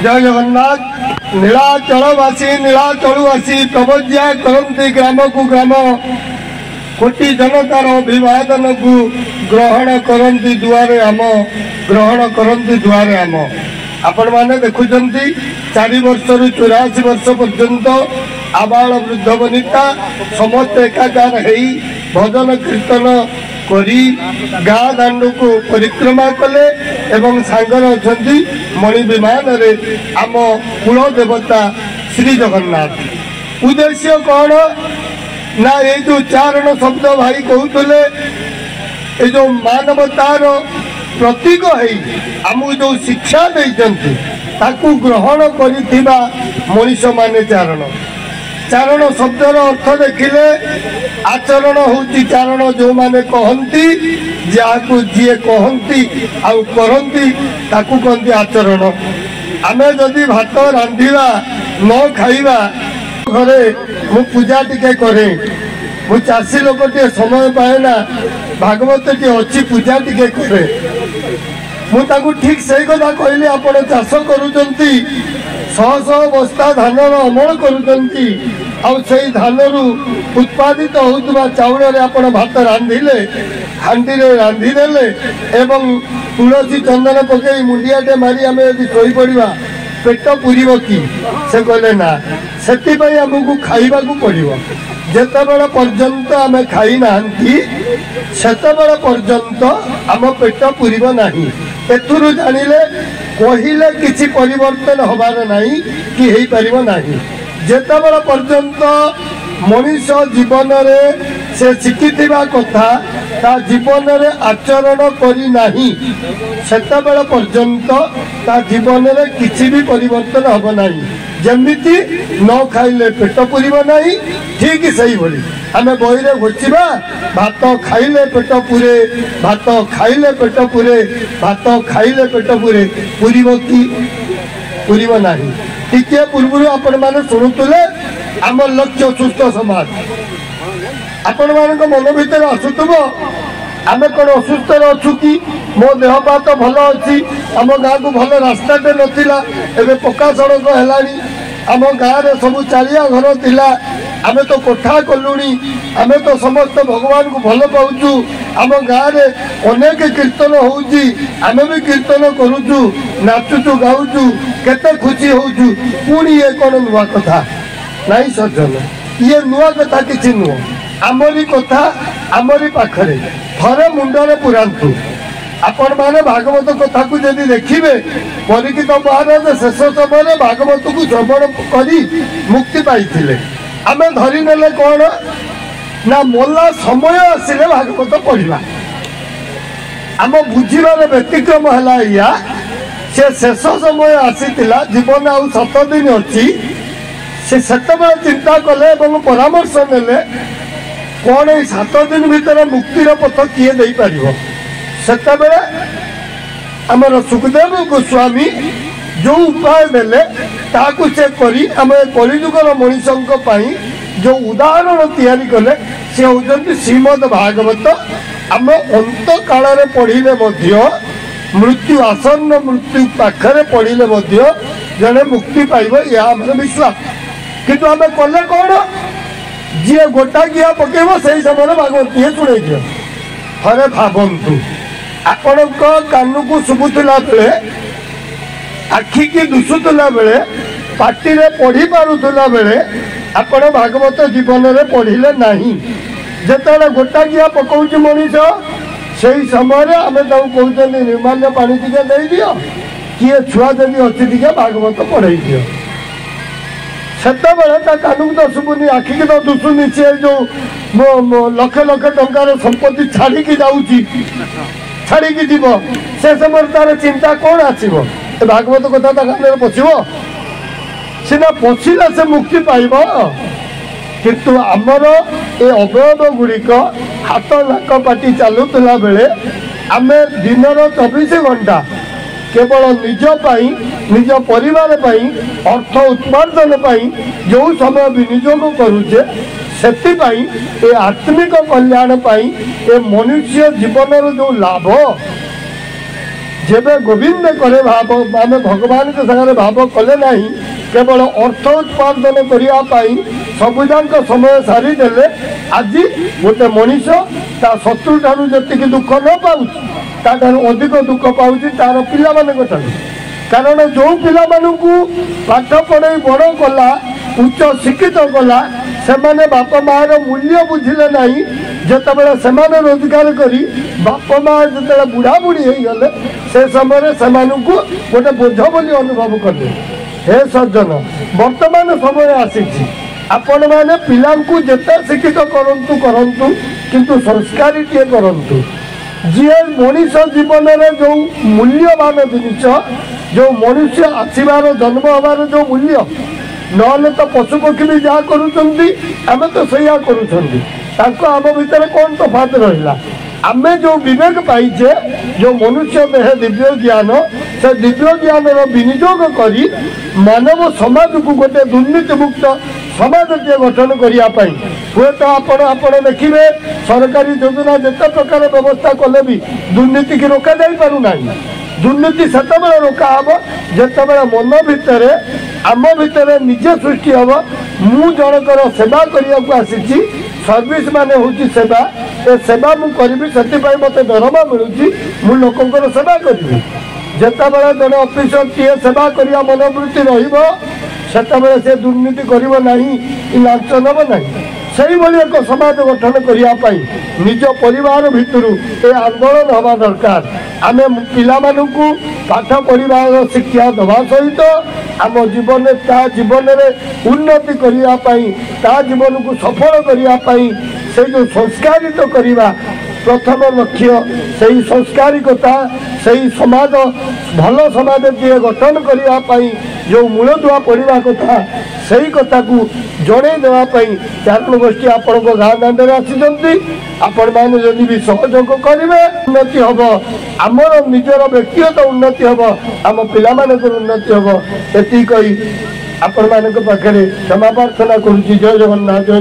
जय जगन्नाथ। नीलाचलवासी नीलाचलवासी तपस्या करती ग्राम को ग्राम कोटि जनतार अभिवादन को ग्रहण करती दुआरे आम ग्रहण करती दुआरे आम। आपण मैंने देखुंट 4 वर्ष रु 84 वर्ष पर्यंत आबाल वृद्ध वनिता समस्त एकाकार है भजन कीर्तन करी गाँ दांड को परिक्रमा कले एवं सांगर अच्छा मणि विमान रे आम कुल देवता श्री जगन्नाथ। उद्देश्य कौन ना ये जो चारण शब्द भाई कहते ये जो मानवतार प्रतीक है आमको जो शिक्षा देते ताकू ग्रहण करिथिबा मनीष माने चारण। चारण शब्दर अर्थ देखिले आचरण होची चारण जो माने कहंती जाकू जीए कहंती आउ करंती ताकू कहंती आचरण। आमे जदि भात रांधिबा न खाइबा घरे मु पूजा टिके करे मु चाषी लोक टे समय पाए ना भागवत टे अच्छी पूजा टिके करे मु ठीक से कथा कहली आपण चाष करूचंती 100 बस्ता धान अमल करूचंती और से धान रु उत्पादित होउतबा चाउल रे आपण भात रांधिले हांडी रे रांधि देले एवं तुलसी चंदन पकई मुंडियाटे मारी आमे यदि सोई पड़िबा पेट पूरीब कि से कहले ना सेति पई हमकु खाइबा को पड़िबो जेतेबेला पर्यंत आमे खाई नांती सेतेबेला पर्यंत आम पेट पूरीब नाही। एथुरु जानिले कहिले किछि परिवर्तन होबार नाही कि हेई परिबो नाही। जेतेबेला पर्यंत मनीष जीवन रे से शिखिथिबा कथा ता जीवन रे आचरण करी नाही सेतेबेला पर्यंत ता जीवन रे किछि भी परिवर्तन होबो नाही। जमिति न खाइले पेट पूरीब नाही ठीक सही बोली आमे बहिरे घोचिबा भात खाइले पेट पूरे भात खाइले पेट पूरे भात खाइले पेट पूरे पूरीब कि पूरीब नाही। टिके पूर्व आपण माने शुणुले आम लक्ष्य सुस्थ समाज आपण मान मन भीतर आसुव आमे कौन असुस्थ अच्छु कि मो देह पा तो भल अच्छी आम गाँ को भल रास्ताटे नाला एवं पक्का सड़क है आम गाँव में सब चारिया घर थिला आमे तो कोठा कलुणी आमे तो समस्त भगवान को भल पाऊचु आम गाँव में अनेक कीर्तन होउची आमे भी कीर्तन करूचु नाचुचु गाउचु केते खुशी होउचु पुणी ये कौन नुआ कथा नहीं सज्जन ये नुआ कथा किसी नुह आमरी कथा आमरी पाखरे थरे मुंडरे पुरांतु। आपण माने भागवत कथा को यदि देखिबे परीक्षित महाराज शेष समय भागवत को श्रवण करी मुक्ति पाइथिले आमे धरी नेले कौन ना मोला समय आसिले भागवत पढ़िबा आम बुझिबार व्यतिक्रम हला या से शेष समय आसीतिला जीवन आउ 7 दिन अछि से सेतबे चिंता कले एवं परामर्श नेले कौन ये 7 दिन भीतर मुक्तिर पथ किए दे पारिबो सेतबे आमर सुखदेव गोस्वामी जो उपाय देले ताकू चेक करी आम कलिजुगर मनीषों पाई जो उदाहरण तैयारी कले से होजंती श्रीमद् भागवत आम अंत काल पढ़िले मृत्यु आसन्न मृत्यु पाखरे पढ़िले जड़े मुक्ति पाइब या आम विश्वास किंतु आम कले कौन जी गोटा गिया पकेब से समय भागवत ये शुणे दियो थे भावतु आपण कान को शुभुला बेले आखि की दुषुला बेले पार्टी रे पढ़ी पारुला बेले आपण भागवत जीवन रे पढ़िले नहीं जेते गोटा गिया पकाउछ मनीष से समय आम कहते निर्माल्य पानी टिके दे दियो किए छुआ जदि अच्छी टिके भागवत पढ़े दियो सेते कान को तो शुभुनि आखि की तो दुषुनि सी जो लक्ष लक्ष टंकार संपत्ति छाड़ी जाऊँगी छाड़ी जीव से समय तार चिंता कौन आसो भागवत कथा कान पशिब सीना पशिला से मुक्ति पाइब किंतु आमर ए अवयव गुड़िक हाथ नाक पाटी चलुला बेले आमे दिनर 24 घंटा केवल निज पाई निज परिवार पाई अर्थ उत्पादन पाई जो समय विनियोग करुचे सेतिपाई ए आत्मिक कल्याण पाई ए मनुष्य जीवन जो लाभ जेबे गोविंद करे भाव आम भगवान के सागर भाव कले ना केवल अर्थ उत्पादन करने सबुजाक समय सारीदे आज गोटे मनीष ता शत्रु ठारू जी दुख न पाऊँ अधिक दुख पाऊँ तार पिला कारण जो पिला पाठ पढ़े बड़ कला उच्च शिक्षित कला से बाप मार मूल्य बुझिले ना जिते से रोजगार कर बाप माँ जो बुढ़ा बुढ़ी हो गले से समय से गोटे बोझ बोली अनुभव कले। हे सज्जन वर्तमान समय आसी आपण मैंने पिला जिते शिक्षित करंतु किंतु संस्कारी टे करंतु जी मनीष जीवन में जो मूल्यवान जिनिस जो मनुष्य आसबार जन्म हबार जो मूल्य नहले तो पशुपक्षी भी जहाँ करें तो सैया आम भितर कौन तफात रहा आम जो विवेक पाइचे जो मनुष्य देह दिव्य ज्ञान से दिव्य ज्ञान विनियोग कर मानव समाज को गोटे दुर्नीति मुक्त समाज टे गठन करने हुए तो आपण देखिए सरकारी योजना जिते प्रकार व्यवस्था कले भी दुर्नीति की रोक जा पारना दुर्नीति से रोका हम जिते मन भितर आम भितर निजे सृष्टि हम मु जनकर सेवा करने को आसी सर्विस माने हूँ सेवा ए सेवा मुझे मत दरमा मिलूँ मु लोकंर सेवा करी जितेबाला जन ऑफिसर टीए सेवा करने मनोवृत्ति रतबे से दुर्नीति करना लांच नब ना से एक समाज गठन करने निज परिवार भितर ए आंदोलन हवा दरकार आम पिला पाठ पढ़ा शिक्षा दवा सहित आम जीवन जीवन में उन्नति करने जीवन को सफल करने से जो संस्कारित करवा प्रथम लक्ष्य से संस्कारिकता से समाज भल समाज टे गठन करने जो मूलदुआ पढ़ा कथा से कथा को जड़े देवाई चारण गोष्ठी आपण गाँ दाण्ड आसी आपण मैंने जदि भी सहयोग करेंगे उन्नति हम आमर निजर व्यक्तिगत उन्नति हम आम पिला उन्नति हम ये कही आपण मान पाखे क्षमा प्रार्थना करुच्ची। जय जगन्नाथ। जय